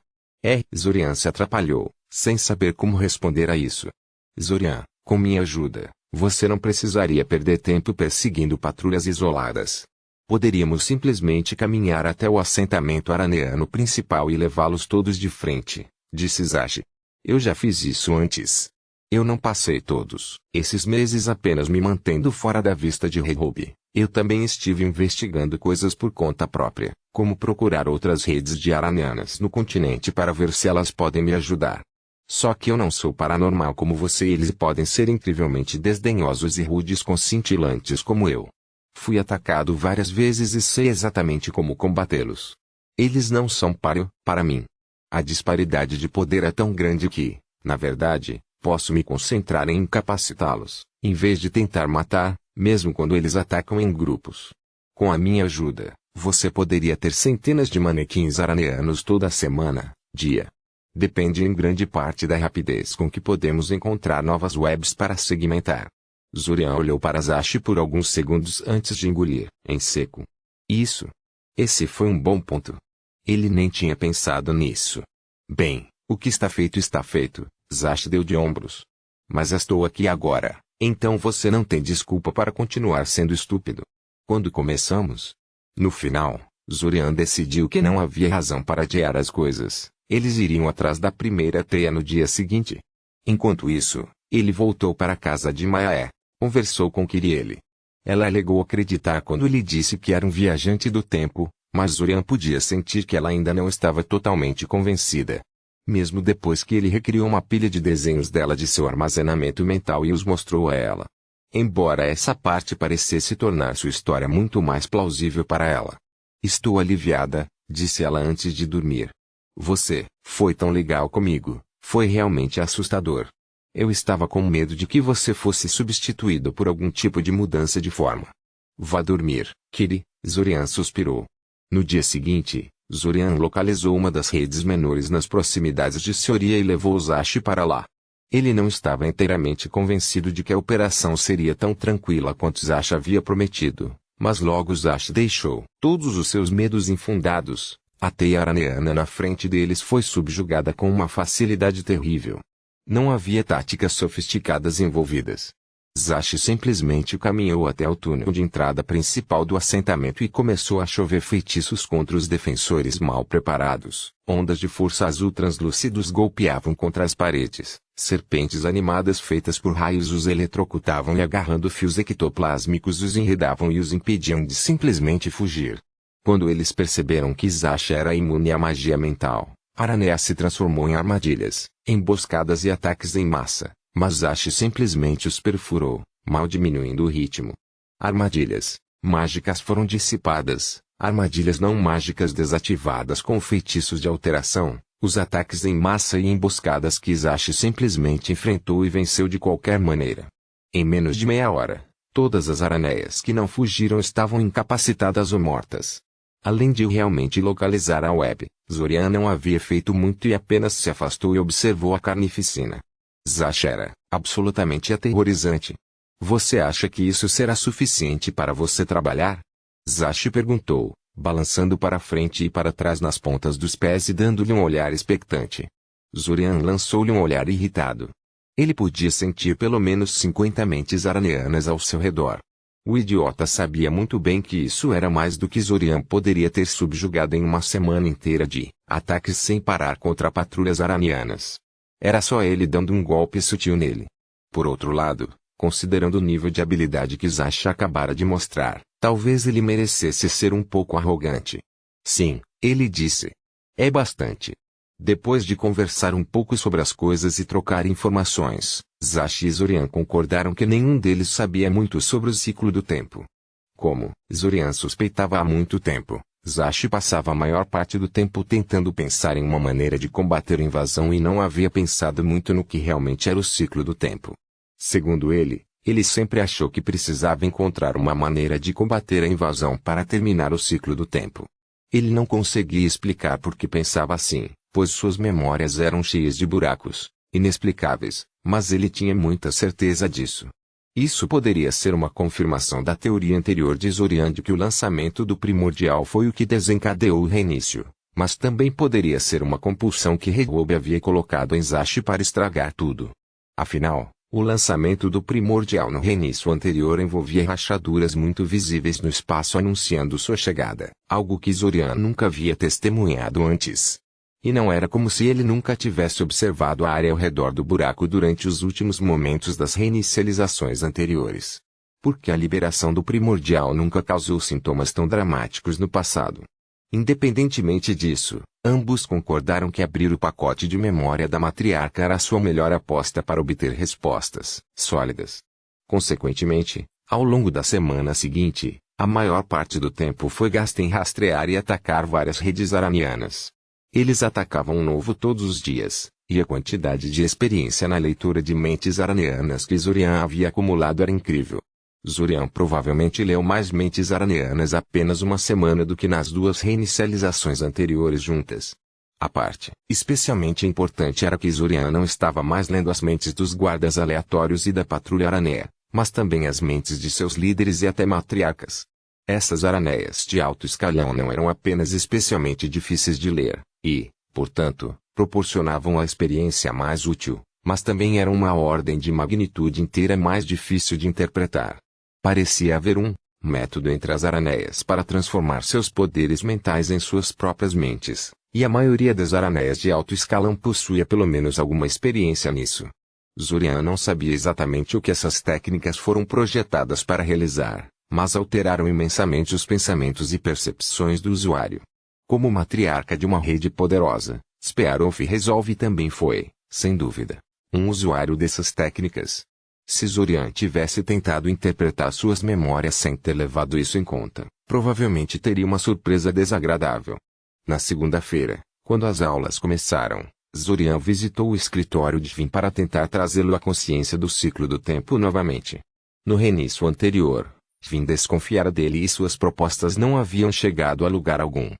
Speaker 1: Zorian se atrapalhou, sem saber como responder a isso. Zorian, com minha ajuda, você não precisaria perder tempo perseguindo patrulhas isoladas. Poderíamos simplesmente caminhar até o assentamento araneano principal e levá-los todos de frente, disse Zashi. Eu já fiz isso antes. Eu não passei todos esses meses apenas me mantendo fora da vista de Rehob. Eu também estive investigando coisas por conta própria, como procurar outras redes de aranianas no continente para ver se elas podem me ajudar. Só que eu não sou paranormal como você e eles podem ser incrivelmente desdenhosos e rudes com cintilantes como eu. Fui atacado várias vezes e sei exatamente como combatê-los. Eles não são páreo para mim. A disparidade de poder é tão grande que, na verdade, posso me concentrar em incapacitá-los, em vez de tentar matar, mesmo quando eles atacam em grupos. Com a minha ajuda, você poderia ter centenas de manequins araneanos toda semana, dia. Depende em grande parte da rapidez com que podemos encontrar novas webs para segmentar. Zorian olhou para Zashi por alguns segundos antes de engolir, em seco. Isso. Esse foi um bom ponto. Ele nem tinha pensado nisso. Bem, o que está feito, Zashi deu de ombros. Mas estou aqui agora, então você não tem desculpa para continuar sendo estúpido. Quando começamos? No final, Zorian decidiu que não havia razão para adiar as coisas. Eles iriam atrás da primeira teia no dia seguinte. Enquanto isso, ele voltou para a casa de Mayae. Conversou com Kiriele. Ela alegou acreditar quando lhe disse que era um viajante do tempo, mas Zorian podia sentir que ela ainda não estava totalmente convencida. Mesmo depois que ele recriou uma pilha de desenhos dela de seu armazenamento mental e os mostrou a ela. Embora essa parte parecesse tornar sua história muito mais plausível para ela. Estou aliviada, disse ela antes de dormir. Você foi tão legal comigo, foi realmente assustador. Eu estava com medo de que você fosse substituído por algum tipo de mudança de forma. Vá dormir, Kiri, Zorian suspirou. No dia seguinte, Zorian localizou uma das redes menores nas proximidades de Seoria e levou Zashi para lá. Ele não estava inteiramente convencido de que a operação seria tão tranquila quanto Zashi havia prometido, mas logo Zashi deixou todos os seus medos infundados. A teia araneana na frente deles foi subjugada com uma facilidade terrível. Não havia táticas sofisticadas envolvidas. Zashi simplesmente caminhou até o túnel de entrada principal do assentamento e começou a chover feitiços contra os defensores mal preparados. Ondas de força azul translúcidos golpeavam contra as paredes. Serpentes animadas feitas por raios os eletrocutavam e agarrando fios ectoplásmicos os enredavam e os impediam de simplesmente fugir. Quando eles perceberam que Zashi era imune à magia mental, Aranea se transformou em armadilhas, emboscadas e ataques em massa, mas Zashi simplesmente os perfurou, mal diminuindo o ritmo. Armadilhas mágicas foram dissipadas, armadilhas não mágicas desativadas com feitiços de alteração, os ataques em massa e emboscadas que Zashi simplesmente enfrentou e venceu de qualquer maneira. Em menos de meia hora, todas as araneias que não fugiram estavam incapacitadas ou mortas. Além de realmente localizar a web, Zorian não havia feito muito e apenas se afastou e observou a carnificina. Zashi era absolutamente aterrorizante. Você acha que isso será suficiente para você trabalhar? Zashi perguntou, balançando para frente e para trás nas pontas dos pés e dando-lhe um olhar expectante. Zorian lançou-lhe um olhar irritado. Ele podia sentir pelo menos 50 mentes araneanas ao seu redor. O idiota sabia muito bem que isso era mais do que Zorian poderia ter subjugado em uma semana inteira de ataques sem parar contra patrulhas aranianas. Era só ele dando um golpe sutil nele. Por outro lado, considerando o nível de habilidade que Zashi acabara de mostrar, talvez ele merecesse ser um pouco arrogante. Sim, ele disse. É bastante. Depois de conversar um pouco sobre as coisas e trocar informações, Zashi e Zorian concordaram que nenhum deles sabia muito sobre o ciclo do tempo. Como Zorian suspeitava há muito tempo, Zashi passava a maior parte do tempo tentando pensar em uma maneira de combater a invasão e não havia pensado muito no que realmente era o ciclo do tempo. Segundo ele sempre achou que precisava encontrar uma maneira de combater a invasão para terminar o ciclo do tempo. Ele não conseguia explicar por que pensava assim, pois suas memórias eram cheias de buracos, inexplicáveis, mas ele tinha muita certeza disso. Isso poderia ser uma confirmação da teoria anterior de Zorian de que o lançamento do primordial foi o que desencadeou o reinício, mas também poderia ser uma compulsão que Rehobe havia colocado em Zashi para estragar tudo. Afinal, o lançamento do primordial no reinício anterior envolvia rachaduras muito visíveis no espaço anunciando sua chegada, algo que Zorian nunca havia testemunhado antes. E não era como se ele nunca tivesse observado a área ao redor do buraco durante os últimos momentos das reinicializações anteriores. Porque a liberação do primordial nunca causou sintomas tão dramáticos no passado. Independentemente disso, ambos concordaram que abrir o pacote de memória da matriarca era a sua melhor aposta para obter respostas sólidas. Consequentemente, ao longo da semana seguinte, a maior parte do tempo foi gasta em rastrear e atacar várias redes aranianas. Eles atacavam um novo todos os dias, e a quantidade de experiência na leitura de mentes araneanas que Zorian havia acumulado era incrível. Zorian provavelmente leu mais mentes araneanas apenas uma semana do que nas duas reinicializações anteriores juntas. A parte especialmente importante era que Zorian não estava mais lendo as mentes dos guardas aleatórios e da patrulha aranea, mas também as mentes de seus líderes e até matriarcas. Essas araneias de alto escalão não eram apenas especialmente difíceis de ler, e, portanto, proporcionavam a experiência mais útil, mas também eram uma ordem de magnitude inteira mais difícil de interpretar. Parecia haver um método entre as araneias para transformar seus poderes mentais em suas próprias mentes, e a maioria das araneias de alto escalão possuía pelo menos alguma experiência nisso. Zorian não sabia exatamente o que essas técnicas foram projetadas para realizar, mas alteraram imensamente os pensamentos e percepções do usuário. Como matriarca de uma rede poderosa, Spearoff Resolve também foi, sem dúvida, um usuário dessas técnicas. Se Zorian tivesse tentado interpretar suas memórias sem ter levado isso em conta, provavelmente teria uma surpresa desagradável. Na segunda-feira, quando as aulas começaram, Zorian visitou o escritório de Vin para tentar trazê-lo à consciência do ciclo do tempo novamente. No reinício anterior, Vin desconfiara dele e suas propostas não haviam chegado a lugar algum.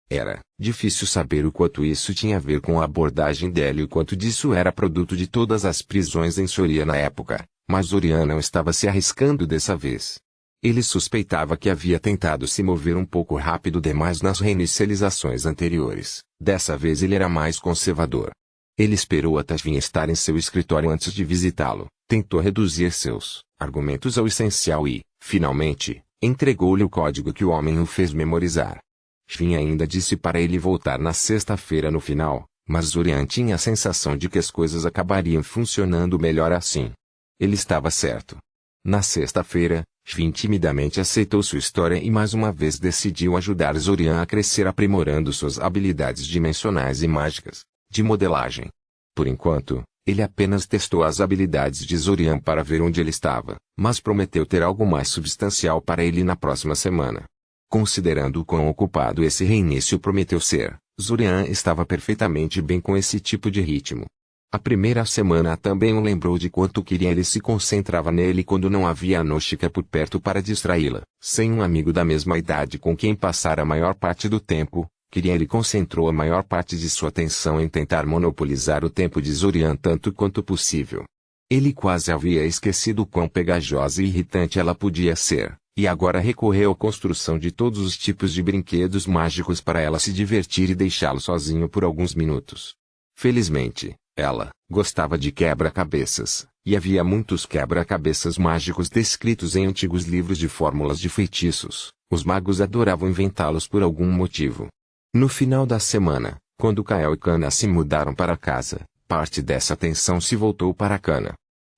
Speaker 1: Era difícil saber o quanto isso tinha a ver com a abordagem dele e o quanto disso era produto de todas as prisões em Soria na época, mas Zorian não estava se arriscando dessa vez. Ele suspeitava que havia tentado se mover um pouco rápido demais nas reinicializações anteriores. Dessa vez ele era mais conservador. Ele esperou até Vin estar em seu escritório antes de visitá-lo, tentou reduzir seus argumentos ao essencial e, finalmente, entregou-lhe o código que o homem o fez memorizar. Vin ainda disse para ele voltar na sexta-feira no final, mas Zorian tinha a sensação de que as coisas acabariam funcionando melhor assim. Ele estava certo. Na sexta-feira, Vin timidamente aceitou sua história e mais uma vez decidiu ajudar Zorian a crescer aprimorando suas habilidades dimensionais e mágicas, de modelagem. Por enquanto, ele apenas testou as habilidades de Zorian para ver onde ele estava, mas prometeu ter algo mais substancial para ele na próxima semana. Considerando o quão ocupado esse reinício prometeu ser, Zorian estava perfeitamente bem com esse tipo de ritmo. A primeira semana também o lembrou de quanto queria ele se concentrava nele quando não havia Anoshika por perto para distraí-la. Sem um amigo da mesma idade com quem passar a maior parte do tempo, ele concentrou a maior parte de sua atenção em tentar monopolizar o tempo de Zorian tanto quanto possível. Ele quase havia esquecido quão pegajosa e irritante ela podia ser, e agora recorreu à construção de todos os tipos de brinquedos mágicos para ela se divertir e deixá-lo sozinho por alguns minutos. Felizmente, ela gostava de quebra-cabeças, e havia muitos quebra-cabeças mágicos descritos em antigos livros de fórmulas de feitiços. Os magos adoravam inventá-los por algum motivo. No final da semana, quando Kael e Kana se mudaram para casa, parte dessa atenção se voltou para Kana.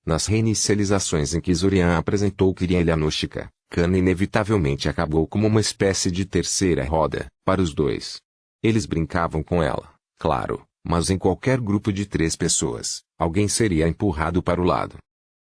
Speaker 1: Nas reinicializações em que Zorian apresentou Kiria e Anoshika, Kana inevitavelmente acabou como uma espécie de terceira roda para os dois. Eles brincavam com ela, claro, mas em qualquer grupo de 3 pessoas, alguém seria empurrado para o lado.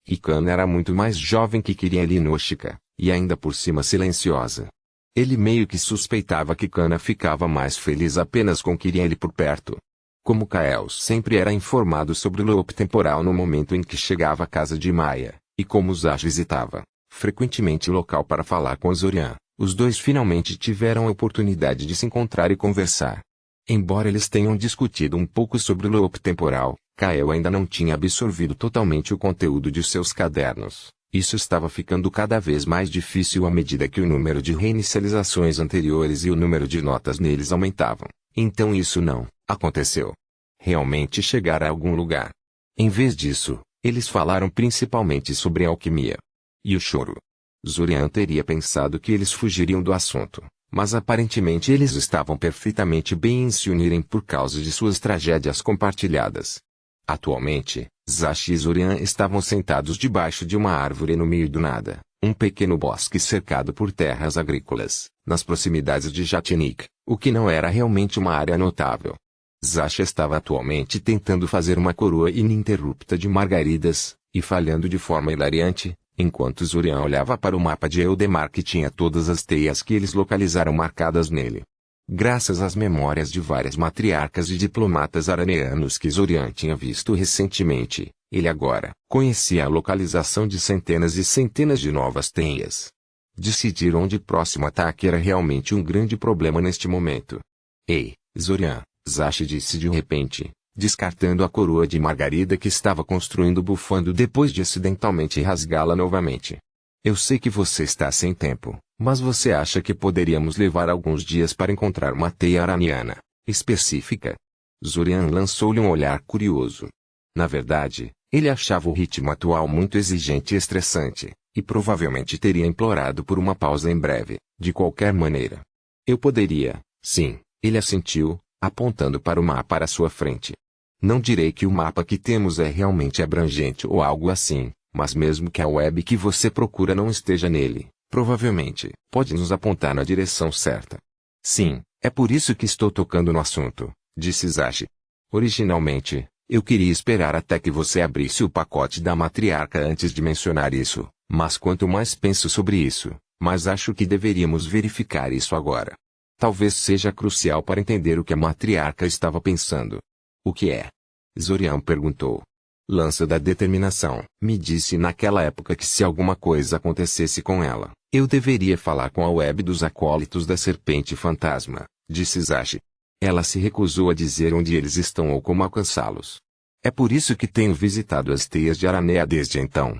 Speaker 1: E Kana era muito mais jovem que Kiria e Anoshika, e ainda por cima silenciosa. Ele meio que suspeitava que Kana ficava mais feliz apenas com Kiria por perto. Como Kael sempre era informado sobre o loop temporal no momento em que chegava à casa de Maya, e como Zash visitava frequentemente o local para falar com Zorian, os dois finalmente tiveram a oportunidade de se encontrar e conversar. Embora eles tenham discutido um pouco sobre o loop temporal, Kael ainda não tinha absorvido totalmente o conteúdo de seus cadernos. Isso estava ficando cada vez mais difícil à medida que o número de reinicializações anteriores e o número de notas neles aumentavam. Então isso não aconteceu. Realmente chegar a algum lugar. Em vez disso, eles falaram principalmente sobre alquimia. E o choro. Zorian teria pensado que eles fugiriam do assunto, mas aparentemente eles estavam perfeitamente bem em se unirem por causa de suas tragédias compartilhadas. Atualmente, Zash e Zorian estavam sentados debaixo de uma árvore no meio do nada, um pequeno bosque cercado por terras agrícolas, nas proximidades de Jatnik, o que não era realmente uma área notável. Zash estava atualmente tentando fazer uma coroa ininterrupta de margaridas, e falhando de forma hilariante, enquanto Zorian olhava para o mapa de Eldemar que tinha todas as teias que eles localizaram marcadas nele. Graças às memórias de várias matriarcas e diplomatas araneanos que Zorian tinha visto recentemente, ele agora conhecia a localização de centenas e centenas de novas teias. Decidir onde o próximo ataque era realmente um grande problema neste momento. Ei, Zorian, Zash disse de repente, descartando a coroa de margarida que estava construindo bufando depois de acidentalmente rasgá-la novamente. Eu sei que você está sem tempo, mas você acha que poderíamos levar alguns dias para encontrar uma teia araniana específica? Zorian lançou-lhe um olhar curioso. Na verdade, ele achava o ritmo atual muito exigente e estressante, E provavelmente teria implorado por uma pausa em breve, de qualquer maneira. Eu poderia, sim, ele assentiu, apontando para o mapa à sua frente. Não direi que o mapa que temos é realmente abrangente ou algo assim, mas mesmo que a web que você procura não esteja nele, provavelmente, pode nos apontar na direção certa. Sim, é por isso que estou tocando no assunto, disse Zashi. Originalmente, eu queria esperar até que você abrisse o pacote da matriarca antes de mencionar isso, mas quanto mais penso sobre isso, mais acho que deveríamos verificar isso agora. Talvez seja crucial para entender o que a matriarca estava pensando. O que é? Zorian perguntou. Lança da determinação. Me disse naquela época que se alguma coisa acontecesse com ela, eu deveria falar com a web dos acólitos da serpente fantasma, disse Zashi. Ela se recusou a dizer onde eles estão ou como alcançá-los. É por isso que tenho visitado as teias de Aranea desde então.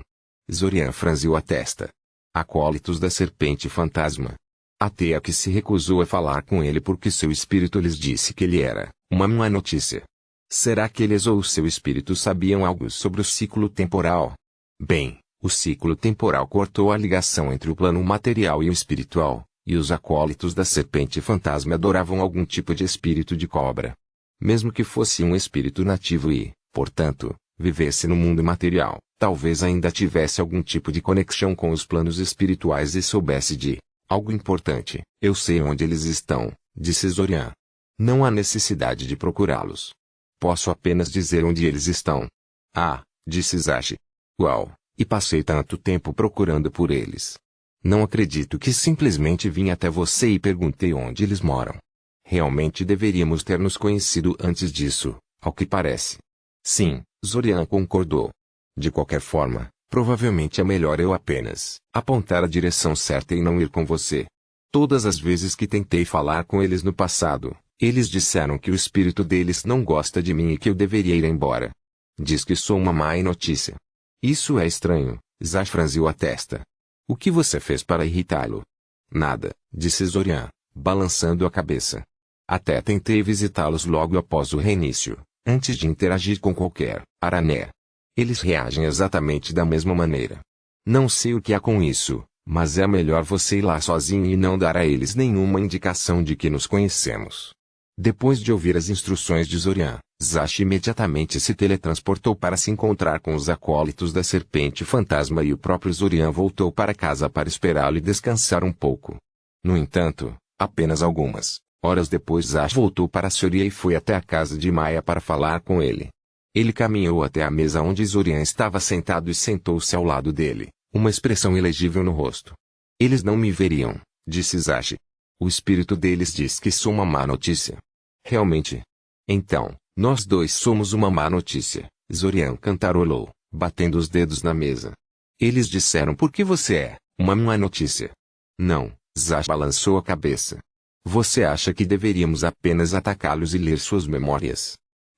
Speaker 1: Zorian franziu a testa. Acólitos da serpente fantasma. A teia que se recusou a falar com ele porque seu espírito lhes disse que ele era uma má notícia. Será que eles ou seu espírito sabiam algo sobre o ciclo temporal? Bem, o ciclo temporal cortou a ligação entre o plano material e o espiritual, e os acólitos da serpente fantasma adoravam algum tipo de espírito de cobra. Mesmo que fosse um espírito nativo e, portanto, vivesse no mundo material, talvez ainda tivesse algum tipo de conexão com os planos espirituais e soubesse de algo importante. Eu sei onde eles estão, disse Zorian. Não há necessidade de procurá-los. Posso apenas dizer onde eles estão. Ah, disse Zashi. Uau, e passei tanto tempo procurando por eles. Não acredito que simplesmente vim até você e perguntei onde eles moram. Realmente deveríamos ter nos conhecido antes disso, ao que parece. Sim, Zorian concordou. De qualquer forma, provavelmente é melhor eu apenas apontar a direção certa e não ir com você. Todas as vezes que tentei falar com eles no passado, eles disseram que o espírito deles não gosta de mim e que eu deveria ir embora. Diz que sou uma má notícia. Isso é estranho, Zashi franziu a testa. O que você fez para irritá-lo? Nada, disse Zorian, balançando a cabeça. Até tentei visitá-los logo após o reinício, antes de interagir com qualquer Aranea. Eles reagem exatamente da mesma maneira. Não sei o que há com isso, mas é melhor você ir lá sozinho e não dar a eles nenhuma indicação de que nos conhecemos. Depois de ouvir as instruções de Zorian, Zashi imediatamente se teletransportou para se encontrar com os acólitos da serpente fantasma e o próprio Zorian voltou para casa para esperá-lo e descansar um pouco. No entanto, apenas algumas horas depois Zashi voltou para Soria e foi até a casa de Maya para falar com ele. Ele caminhou até a mesa onde Zorian estava sentado e sentou-se ao lado dele, uma expressão ilegível no rosto. Eles não me veriam, disse Zashi. O espírito deles diz que sou uma má notícia. Realmente? Então, nós dois somos uma má notícia, Zorian cantarolou, batendo os dedos na mesa. Eles disseram porque você é uma má notícia. Não, Zashi balançou a cabeça. Você acha que deveríamos apenas atacá-los e ler suas memórias?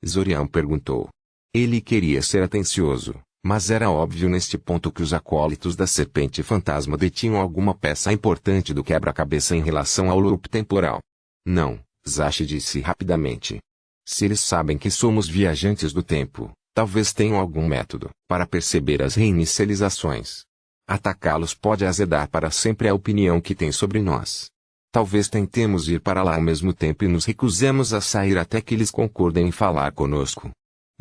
Speaker 1: Zorian perguntou. Ele queria ser atencioso, mas era óbvio neste ponto que os acólitos da serpente fantasma detinham alguma peça importante do quebra-cabeça em relação ao loop temporal. Não, Zashi disse rapidamente. Se eles sabem que somos viajantes do tempo, talvez tenham algum método para perceber as reinicializações. Atacá-los pode azedar para sempre a opinião que têm sobre nós. Talvez tentemos ir para lá ao mesmo tempo e nos recusemos a sair até que eles concordem em falar conosco.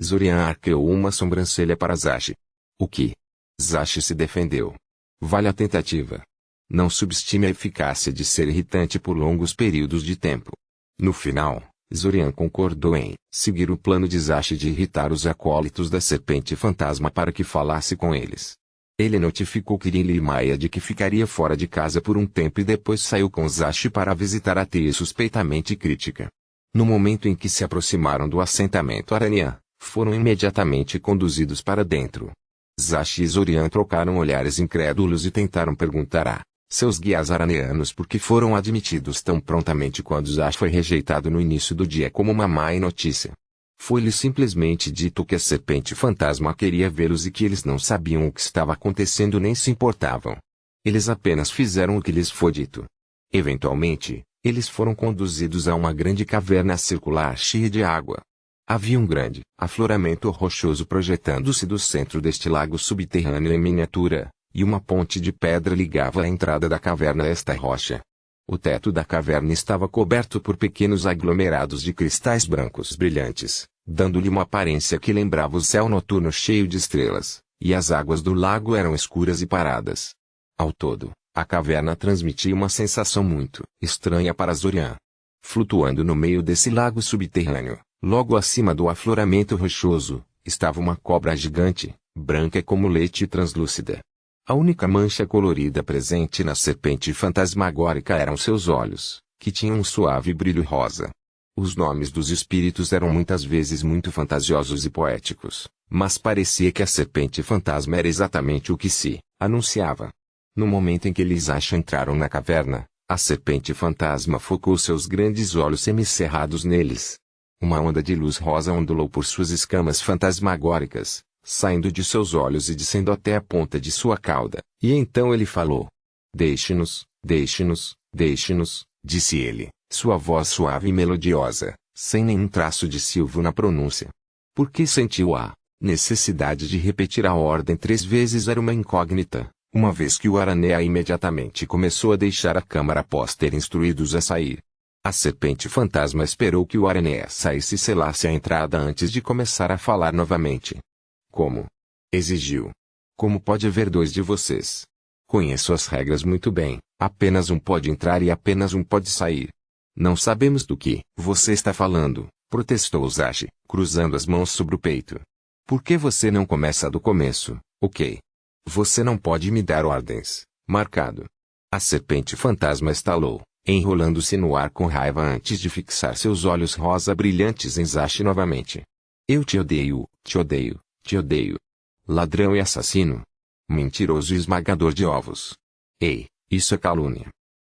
Speaker 1: Zorian arqueou uma sobrancelha para Zashi. O que? Zashi se defendeu. Vale a tentativa. Não subestime a eficácia de ser irritante por longos períodos de tempo. No final, Zorian concordou em seguir o plano de Zashi de irritar os acólitos da serpente fantasma para que falasse com eles. Ele notificou Kirili e Maya de que ficaria fora de casa por um tempo e depois saiu com Zashi para visitar a teia suspeitamente crítica. No momento em que se aproximaram do assentamento Aranea, foram imediatamente conduzidos para dentro. Zashi e Zorian trocaram olhares incrédulos e tentaram perguntar a seus guias araneanos por que foram admitidos tão prontamente quando Zashi foi rejeitado no início do dia como uma má notícia. Foi-lhe simplesmente dito que a serpente fantasma queria vê-los e que eles não sabiam o que estava acontecendo nem se importavam. Eles apenas fizeram o que lhes foi dito. Eventualmente, eles foram conduzidos a uma grande caverna circular cheia de água. Havia um grande afloramento rochoso projetando-se do centro deste lago subterrâneo em miniatura, e uma ponte de pedra ligava a entrada da caverna a esta rocha. O teto da caverna estava coberto por pequenos aglomerados de cristais brancos brilhantes, dando-lhe uma aparência que lembrava o céu noturno cheio de estrelas, e as águas do lago eram escuras e paradas. Ao todo, a caverna transmitia uma sensação muito estranha para Zorian. Flutuando no meio desse lago subterrâneo, logo acima do afloramento rochoso, estava uma cobra gigante, branca como leite e translúcida. A única mancha colorida presente na serpente fantasmagórica eram seus olhos, que tinham um suave brilho rosa. Os nomes dos espíritos eram muitas vezes muito fantasiosos e poéticos, mas parecia que a serpente fantasma era exatamente o que se anunciava. No momento em que eles entraram na caverna, a serpente fantasma focou seus grandes olhos semicerrados neles. Uma onda de luz rosa ondulou por suas escamas fantasmagóricas, saindo de seus olhos e descendo até a ponta de sua cauda, e então ele falou. Deixe-nos, deixe-nos, deixe-nos, disse ele, sua voz suave e melodiosa, sem nenhum traço de silvo na pronúncia. Porque sentiu a necessidade de repetir a ordem 3 vezes era uma incógnita, uma vez que o Aranea imediatamente começou a deixar a câmara após ter instruídos a sair. A serpente fantasma esperou que o Aranea saísse e selasse a entrada antes de começar a falar novamente. Como? Exigiu. Como pode haver 2 de vocês? Conheço as regras muito bem, apenas um pode entrar e apenas um pode sair. Não sabemos do que você está falando, protestou Zashi, cruzando as mãos sobre o peito. Por que você não começa do começo, ok? Você não pode me dar ordens, marcado. A serpente fantasma estalou, enrolando-se no ar com raiva antes de fixar seus olhos rosa brilhantes em Zashi novamente. Eu te odeio, te odeio, te odeio. Ladrão e assassino. Mentiroso e esmagador de ovos. Ei, isso é calúnia.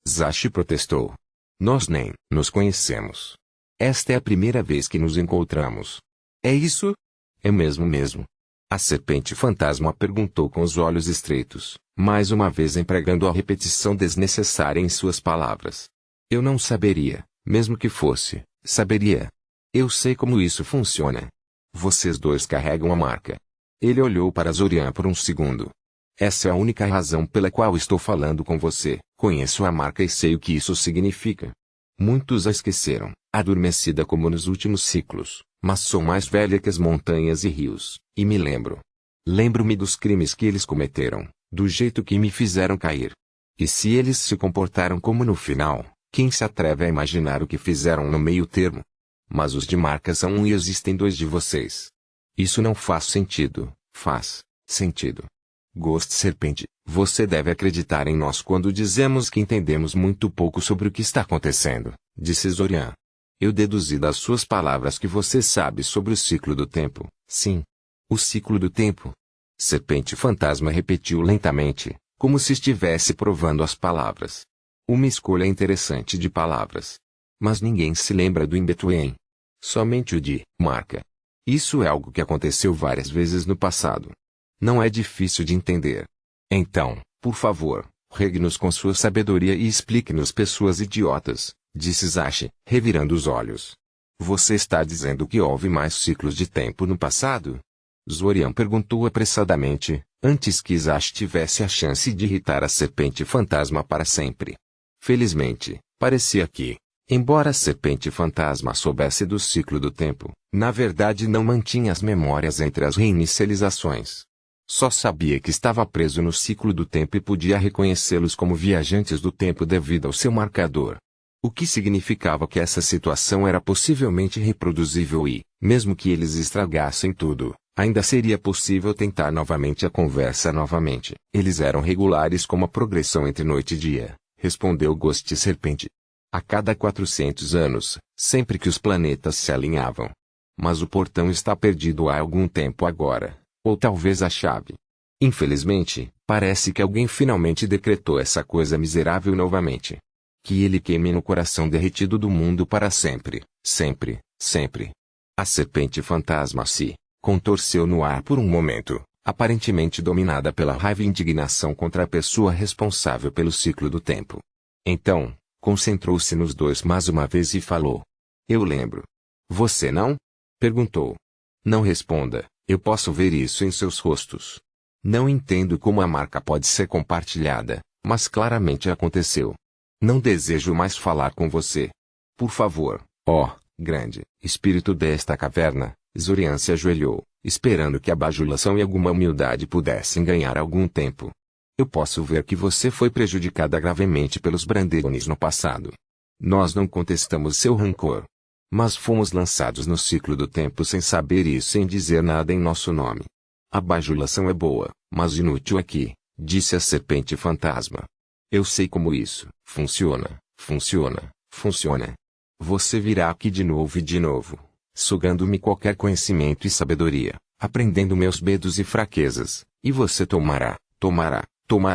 Speaker 1: Zashi protestou. Nós nem nos conhecemos. Esta é a primeira vez que nos encontramos. É isso? É mesmo. A serpente fantasma perguntou com os olhos estreitos, mais uma vez empregando a repetição desnecessária em suas palavras. Eu não saberia, mesmo que fosse, saberia. Eu sei como isso funciona. Vocês 2 carregam a marca. Ele olhou para Zorian por um segundo. Essa é a única razão pela qual estou falando com você. Conheço a marca e sei o que isso significa. Muitos a esqueceram, adormecida como nos últimos ciclos, mas sou mais velha que as montanhas e rios, e me lembro. Lembro-me dos crimes que eles cometeram, do jeito que me fizeram cair. E se eles se comportaram como no final, quem se atreve a imaginar o que fizeram no meio termo? Mas os de marca são 1 e existem 2 de vocês. Isso não faz sentido. Faz sentido. Ghost Serpente, você deve acreditar em nós quando dizemos que entendemos muito pouco sobre o que está acontecendo, disse Zorian. Eu deduzi das suas palavras que você sabe sobre o ciclo do tempo. Sim. O ciclo do tempo. Serpente fantasma repetiu lentamente, como se estivesse provando as palavras. Uma escolha interessante de palavras. Mas ninguém se lembra do in-between. Somente o de marca. Isso é algo que aconteceu várias vezes no passado. Não é difícil de entender. Então, por favor, regue-nos com sua sabedoria e explique-nos pessoas idiotas, disse Zashi, revirando os olhos. Você está dizendo que houve mais ciclos de tempo no passado? Zorian perguntou apressadamente, antes que Zashi tivesse a chance de irritar a serpente fantasma para sempre. Felizmente, parecia que, embora a serpente fantasma soubesse do ciclo do tempo, na verdade não mantinha as memórias entre as reinicializações. Só sabia que estava preso no ciclo do tempo e podia reconhecê-los como viajantes do tempo devido ao seu marcador. O que significava que essa situação era possivelmente reproduzível e, mesmo que eles estragassem tudo, ainda seria possível tentar novamente a conversa novamente. Eles eram regulares como a progressão entre noite e dia, respondeu Ghost Serpente. A cada 400 anos, sempre que os planetas se alinhavam. Mas o portão está perdido há algum tempo agora. Ou talvez a chave. Infelizmente, parece que alguém finalmente decretou essa coisa miserável novamente. Que ele queime no coração derretido do mundo para sempre, sempre, sempre. A serpente fantasma se contorceu no ar por um momento, aparentemente dominada pela raiva e indignação contra a pessoa responsável pelo ciclo do tempo. Então, concentrou-se nos 2 mais uma vez e falou. Eu lembro. Você não? Perguntou. Não responda. Eu posso ver isso em seus rostos. Não entendo como a marca pode ser compartilhada, mas claramente aconteceu. Não desejo mais falar com você. Por favor, ó, grande espírito desta caverna. Zorian se ajoelhou, esperando que a bajulação e alguma humildade pudessem ganhar algum tempo. Eu posso ver que você foi prejudicada gravemente pelos Brandelones no passado. Nós não contestamos seu rancor. Mas fomos lançados no ciclo do tempo sem saber e sem dizer nada em nosso nome. A bajulação é boa, mas inútil aqui, disse a serpente fantasma. Eu sei como isso funciona. Você virá aqui de novo, sugando-me qualquer conhecimento e sabedoria, aprendendo meus medos e fraquezas, e você tomará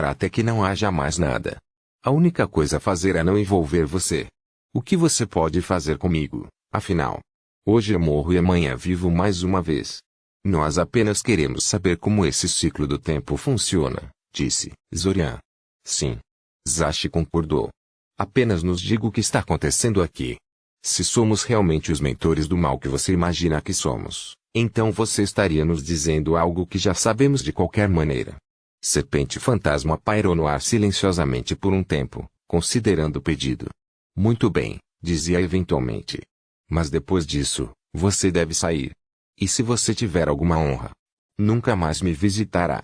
Speaker 1: até que não haja mais nada. A única coisa a fazer é não envolver você. O que você pode fazer comigo, afinal? Hoje eu morro e amanhã vivo mais uma vez. Nós apenas queremos saber como esse ciclo do tempo funciona, disse Zorian. Sim. Zashi concordou. Apenas nos diga o que está acontecendo aqui. Se somos realmente os mentores do mal que você imagina que somos, então você estaria nos dizendo algo que já sabemos de qualquer maneira. Serpente fantasma pairou no ar silenciosamente por um tempo, considerando o pedido. Muito bem, dizia eventualmente. Mas depois disso, você deve sair. E se você tiver alguma honra, nunca mais me visitará.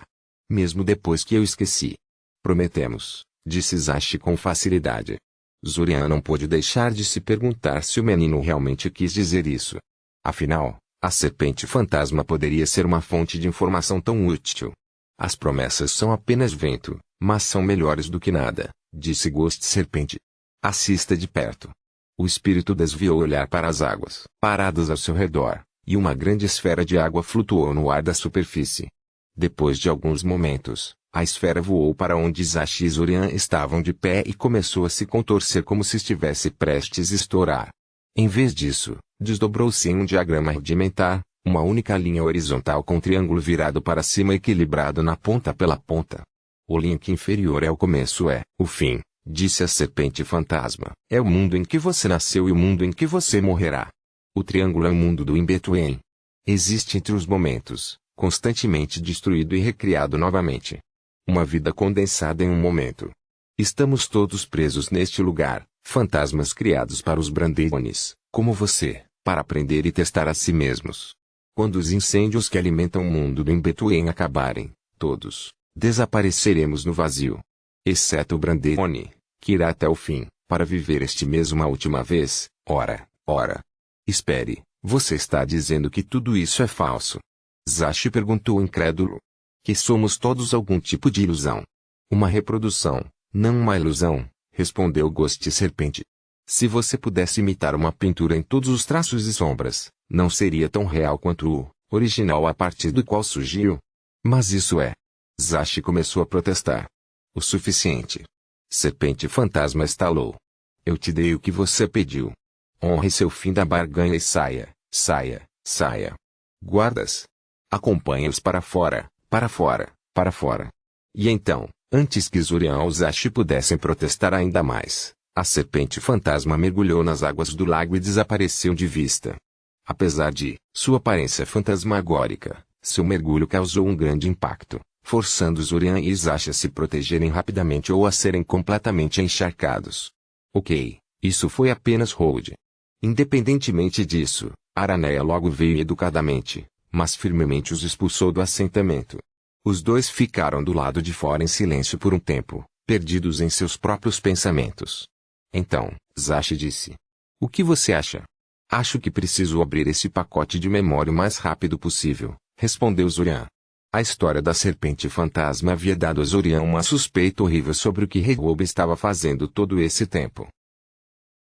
Speaker 1: Mesmo depois que eu esqueci. Prometemos, disse Zashi com facilidade. Zorian não pôde deixar de se perguntar se o menino realmente quis dizer isso. Afinal, a serpente fantasma poderia ser uma fonte de informação tão útil. As promessas são apenas vento, mas são melhores do que nada, disse Ghost Serpente. Assista de perto. O espírito desviou o olhar para as águas paradas ao seu redor, e uma grande esfera de água flutuou no ar da superfície. Depois de alguns momentos, a esfera voou para onde Zashi e Zorian estavam de pé e começou a se contorcer como se estivesse prestes a estourar. Em vez disso, desdobrou-se em um diagrama rudimentar, uma única linha horizontal com um triângulo virado para cima equilibrado na ponta pela ponta. O link inferior é o começo o fim, disse a serpente fantasma. É o mundo em que você nasceu e o mundo em que você morrerá. O triângulo é o mundo do in-between. Existe entre os momentos, constantemente destruído e recriado novamente. Uma vida condensada em um momento. Estamos todos presos neste lugar, fantasmas criados para os Brandelones, como você, para aprender e testar a si mesmos. Quando os incêndios que alimentam o mundo do in-between acabarem, todos desapareceremos no vazio. Exceto o Brandelone, que irá até o fim, para viver este mesmo uma última vez. Ora. Espere, você está dizendo que tudo isso é falso? Zashi perguntou incrédulo. Que somos todos algum tipo de ilusão. Uma reprodução, não uma ilusão, respondeu Ghost Serpente. Se você pudesse imitar uma pintura em todos os traços e sombras, não seria tão real quanto o original a partir do qual surgiu. Mas isso é. Zashi começou a protestar. O suficiente. Serpente fantasma estalou. Eu te dei o que você pediu. Honre seu fim da barganha e saia. Guardas. Acompanhe-os para fora. Para fora. E então, antes que Zorian ou Zashi pudessem protestar ainda mais, a serpente fantasma mergulhou nas águas do lago e desapareceu de vista. Apesar de sua aparência fantasmagórica, seu mergulho causou um grande impacto, forçando Zorian e Zashi a se protegerem rapidamente ou a serem completamente encharcados. Ok, isso foi apenas hold. Independentemente disso, Araneia logo veio educadamente, mas firmemente os expulsou do assentamento. Os dois ficaram do lado de fora em silêncio por um tempo, perdidos em seus próprios pensamentos. Então, Zashi disse. O que você acha? Acho que preciso abrir esse pacote de memória o mais rápido possível, respondeu Zorian. A história da serpente fantasma havia dado a Zorian uma suspeita horrível sobre o que Heirobe estava fazendo todo esse tempo.